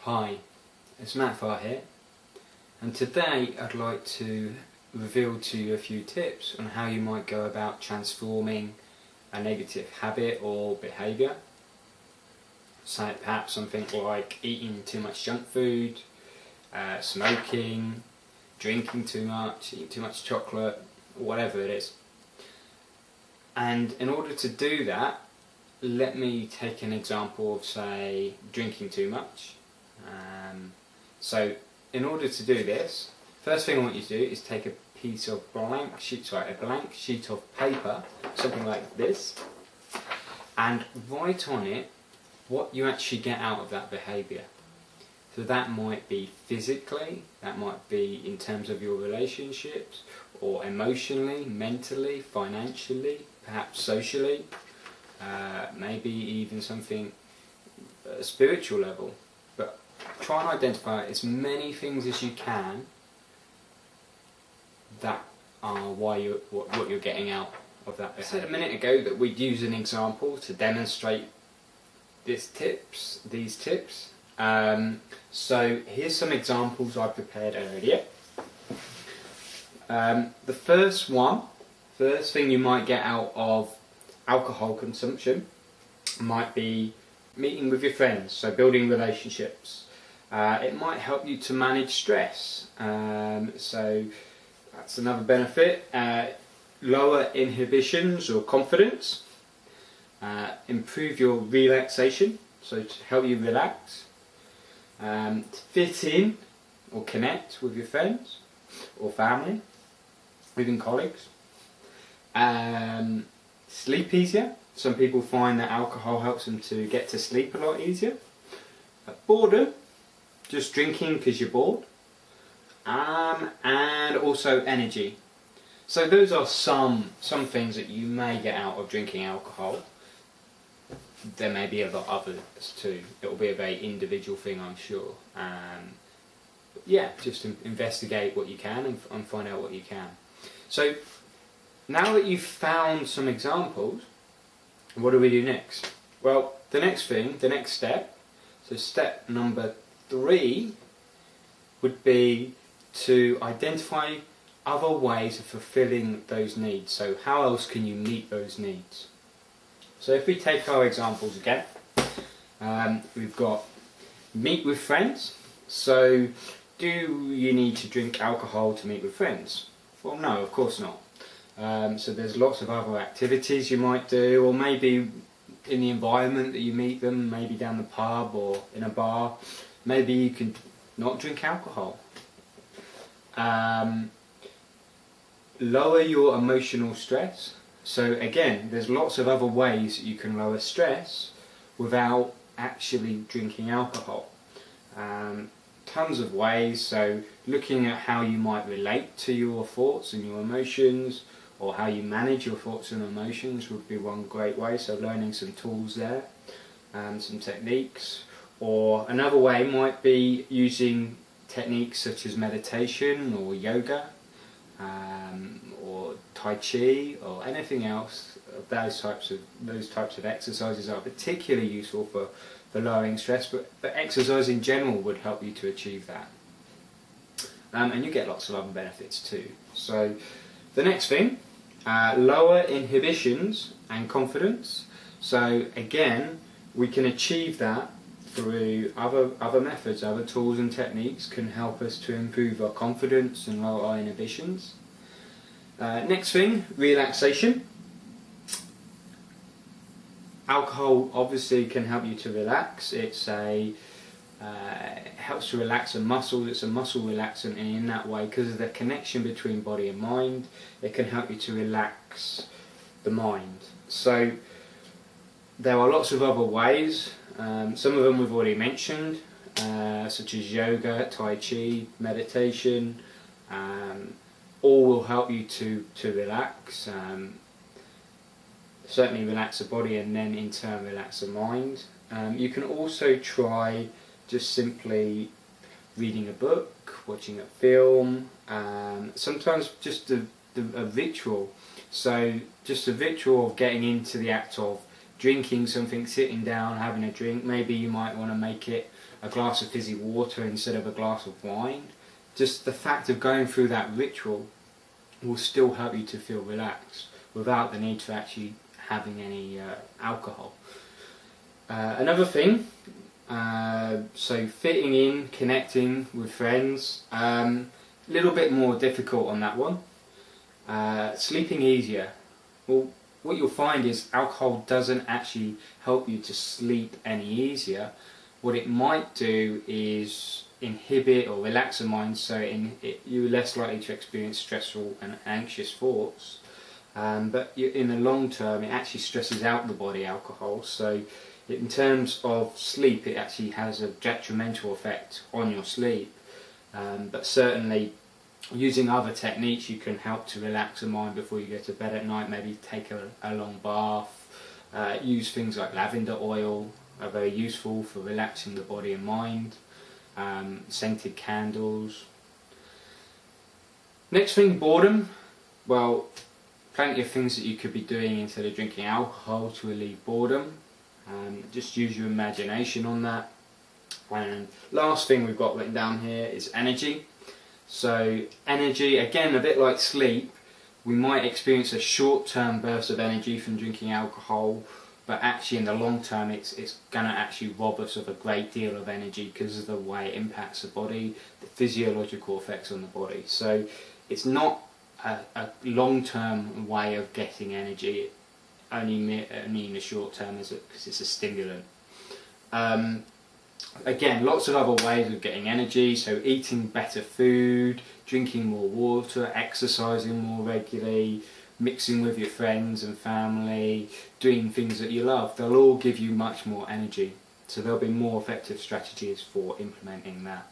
Hi, it's Matt Farr here, and today I'd like to reveal to you a few tips on how you might go about transforming a negative habit or behaviour. So perhaps something like eating too much junk food, smoking, drinking too much, eating too much chocolate, whatever it is. And in order to do that, let me take an example of, say, drinking too much. So in order to do this, first thing I want you to do is take a piece of a blank sheet of paper, something like this, and write on it what you actually get out of that behaviour. So that might be physically, that might be in terms of your relationships, or emotionally, mentally, financially, perhaps socially, maybe even something at a spiritual level. But try and identify as many things as you can that are what you're getting out of that behaviour. I said a minute ago that we'd use an example to demonstrate these tips. So here's some examples I prepared earlier. The first thing you might get out of alcohol consumption might be meeting with your friends, so building relationships. It might help you to manage stress, so that's another benefit. Lower inhibitions or confidence. Improve your relaxation, so to help you relax. Fit in or connect with your friends or family, even colleagues. Sleep easier. Some people find that alcohol helps them to get to sleep a lot easier. Boredom, just drinking because you're bored. And also energy. So those are some things that you may get out of drinking alcohol. There may be a lot others too. It will be a very individual thing, I'm sure. Yeah, just investigate what you can and find out what you can. So now that you've found some examples, what do we do next? Well, the next step, so step number 3 would be to identify other ways of fulfilling those needs. So how else can you meet those needs? So if we take our examples again, we've got meet with friends. So do you need to drink alcohol to meet with friends? Well, no, of course not. So there's lots of other activities you might do, or maybe in the environment that you meet them, maybe down the pub or in a bar. Maybe you can not drink alcohol. Lower your emotional stress. So again, there's lots of other ways that you can lower stress without actually drinking alcohol. Tons of ways, so looking at how you might relate to your thoughts and your emotions, or how you manage your thoughts and emotions would be one great way, so learning some tools there, some techniques. Or another way might be using techniques such as meditation or yoga, or Tai Chi, or anything else. Those types of exercises are particularly useful for lowering stress, but exercise in general would help you to achieve that. And you get lots of other benefits too. So the next thing, lower inhibitions and confidence. So again, we can achieve that through other methods, other tools and techniques can help us to improve our confidence and lower our inhibitions. Next thing, relaxation. Alcohol obviously can help you to relax. It helps to relax a muscle. It's a muscle relaxant, and in that way, because of the connection between body and mind, it can help you to relax the mind. So there are lots of other ways. Some of them we've already mentioned, such as yoga, Tai Chi, meditation. All will help you to relax. Certainly relax the body, and then in turn relax the mind. You can also try just simply reading a book, watching a film, sometimes just a ritual. So just a ritual of getting into the act of drinking something, sitting down, having a drink. Maybe you might want to make it a glass of fizzy water instead of a glass of wine. Just the fact of going through that ritual will still help you to feel relaxed without the need to actually having any alcohol. Another thing, so fitting in, connecting with friends, a little bit more difficult on that one. Sleeping easier. Well, what you'll find is alcohol doesn't actually help you to sleep any easier. What it might do is inhibit or relax the mind, so you're less likely to experience stressful and anxious thoughts. But in the long term, it actually stresses out the body, alcohol. So in terms of sleep, it actually has a detrimental effect on your sleep. But certainly, using other techniques, you can help to relax the mind before you go to bed at night. Maybe take a long bath. Use things like lavender oil, are very useful for relaxing the body and mind. Scented candles. Next thing, boredom. Well, plenty of things that you could be doing instead of drinking alcohol to relieve boredom. Just use your imagination on that. And last thing we've got written down here is energy. So energy, again, a bit like sleep, we might experience a short-term burst of energy from drinking alcohol, but actually in the long term it's going to actually rob us of a great deal of energy because of the way it impacts the body, the physiological effects on the body. So it's not a long-term way of getting energy, only in the short term because it's a stimulant. Again, lots of other ways of getting energy, so eating better food, drinking more water, exercising more regularly, mixing with your friends and family, doing things that you love. They'll all give you much more energy. So there'll be more effective strategies for implementing that.